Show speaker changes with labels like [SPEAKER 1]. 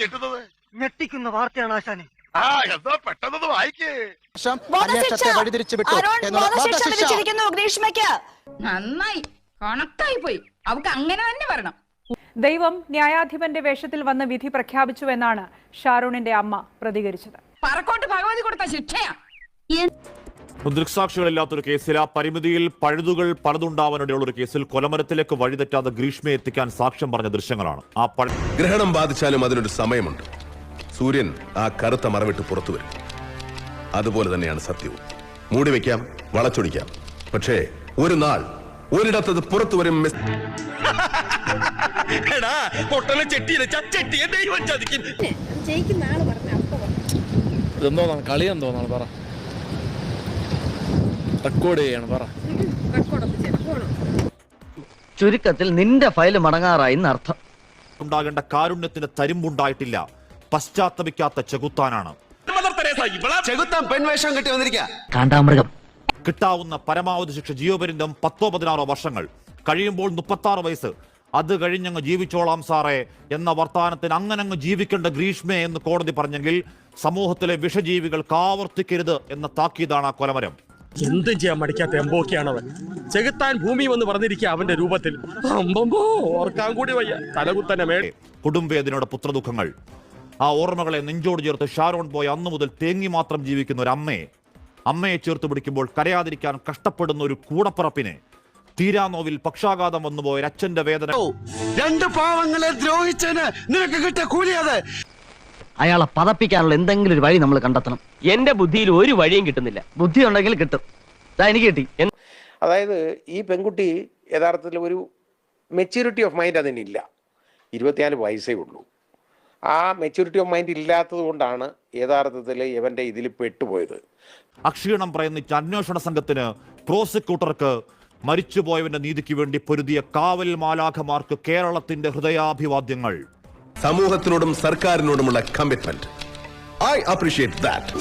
[SPEAKER 1] ഞെട്ടുന്നത്?
[SPEAKER 2] ഞെട്ടിക്കുന്ന വാർത്തയാണ് ആശാനെ.
[SPEAKER 1] എന്താ പെട്ടെന്ന് വായിക്കേ.
[SPEAKER 3] നന്നായി കണക്കായി പോയി. അവക്ക് അങ്ങനെ തന്നെ വരണം.
[SPEAKER 4] ദൈവം ന്യായാധിപന്റെ വേഷത്തിൽ വന്ന് വിധി പ്രഖ്യാപിച്ചുവെന്നാണ് ഷാരൂണിന്റെ അമ്മ പ്രതികരിച്ചത്.
[SPEAKER 3] പറക്കോട്ട് ഭഗവതി കൊടുത്ത ശിക്ഷയാ.
[SPEAKER 5] ദൃക്സാക്ഷികളില്ലാത്തൊരു കേസിൽ ആ പരിമിതിയിൽ പഴുതുകൾ പലതുണ്ടാവാനിടയുള്ള ഒരു കേസിൽ കൊലമരത്തിലേക്ക് വഴിതെറ്റാതെ ഗ്രീഷ്മയെ എത്തിക്കാൻ സാക്ഷ്യം പറഞ്ഞ ദൃശ്യങ്ങളാണ്.
[SPEAKER 6] ഗ്രഹണം ബാധിച്ചാലും അതിനൊരു സമയമുണ്ട്. സൂര്യൻ ആ കറുത്ത മറവിട്ട് പുറത്തു വരും. അതുപോലെ തന്നെയാണ് സത്യവും. മൂടി വെക്കാം, വളച്ചൊടിക്കാം, പക്ഷേ ഒരു നാൾ ഒരിടത്തത് പുറത്തു വരും.
[SPEAKER 7] കളിയെന്തോന്നാണ് പറ, റെക്കോർഡ് ചെയ്യണം പറ.
[SPEAKER 2] ചുരുക്കത്തിൽ നിന്റെ ഫയൽ മടങ്ങാറായി അർത്ഥം.
[SPEAKER 5] ഉണ്ടാകേണ്ട കാരുണ്യത്തിന് തരിമ്പുണ്ടായിട്ടില്ല. പശ്ചാത്തപിക്കാത്ത ചെകുത്താനാണ്.
[SPEAKER 2] കാണ്ടാമൃഗം.
[SPEAKER 5] കിട്ടാവുന്ന പരമാവധി ശിക്ഷ ജീവപര്യന്തം 10-16 വർഷങ്ങൾ, കഴിയുമ്പോൾ 36 വയസ്സ്. അത് കഴിഞ്ഞങ്ങ് ജീവിച്ചോളാം സാറേ എന്ന വർത്താനത്തിന് അങ്ങനങ്ങ് ജീവിക്കേണ്ട ഗ്രീഷ്മയെ എന്ന് കോടതി പറഞ്ഞെങ്കിൽ സമൂഹത്തിലെ വിഷജീവികൾ ആവർത്തിക്കരുത് എന്ന താക്കീതാണ് ആ കൊലമരം.
[SPEAKER 8] എന്തും ചെയ്യാൻ മടിക്കാത്ത എമ്പോക്കിയാണവൻ. ചെകുത്താൻ ഭൂമി എന്ന് പറഞ്ഞിരിക്കുക അവന്റെ രൂപത്തിൽ. ഓർക്കാൻ കൂടി വയ്യ, തലകുത്തന്നെ മേൽ.
[SPEAKER 5] കുടുംബവേദനയുടെ പുത്രദുഃഖങ്ങൾ, ആ ഓർമ്മകളെ നെഞ്ചോട് ചേർത്ത് ഷാരോൺ പോയ അന്നു മുതൽ തേങ്ങി മാത്രം ജീവിക്കുന്ന ഒരു അമ്മയെ ചേർത്ത് പിടിക്കുമ്പോൾ കരയാതിരിക്കാൻ കഷ്ടപ്പെടുന്ന ഒരു കൂടപ്പിറപ്പിനെ, തീരാനോവിൽ പക്ഷാഘാതം വന്നുപോയ അച്ഛന്റെ വേദന.
[SPEAKER 1] 2 പാവങ്ങളെ ദ്രോഹിച്ചതിന് നിനക്ക് കിട്ടിയ കൂലിയത്.
[SPEAKER 2] അയാളെ പതപ്പിക്കാനുള്ള എന്തെങ്കിലും ഒരു വഴി നമ്മൾ കണ്ടെത്തണം.
[SPEAKER 9] എന്റെ ബുദ്ധിയിൽ ഒരു വഴിയും കിട്ടുന്നില്ല.
[SPEAKER 2] ബുദ്ധി ഉണ്ടെങ്കിൽ കിട്ടും. എനിക്ക് കിട്ടി.
[SPEAKER 10] അതായത് ഈ പെൺകുട്ടി യഥാർത്ഥത്തിൽ ഒരു മെച്യൂരിറ്റി ഓഫ് മൈൻഡ് അതിനില്ല. 24 വയസ്സേ ഉള്ളൂ. ആ മെച്യൂരിറ്റി ഓഫ് മൈൻഡ് ഇല്ലാത്തത് കൊണ്ടാണ് യഥാർത്ഥത്തിൽ ഇവന്റെ ഇതിൽ പെട്ടുപോയത്.
[SPEAKER 5] അക്ഷീണം പ്രയത്നിച്ച അന്വേഷണ സംഘത്തിന്, പ്രോസിക്യൂട്ടർക്ക്, മരിച്ചുപോയവന്റെ നീതിക്ക് വേണ്ടി പൊരുതിയ കാവൽ മാലാഖമാർക്ക് കേരളത്തിന്റെ ഹൃദയാഭിവാദ്യങ്ങൾ.
[SPEAKER 6] സമൂഹത്തിനോടും സർക്കാരിനോടുമുള്ള കമ്മിറ്റ്മെന്റ്, ഐ അപ്രീഷിയേറ്റ് ദാറ്റ്.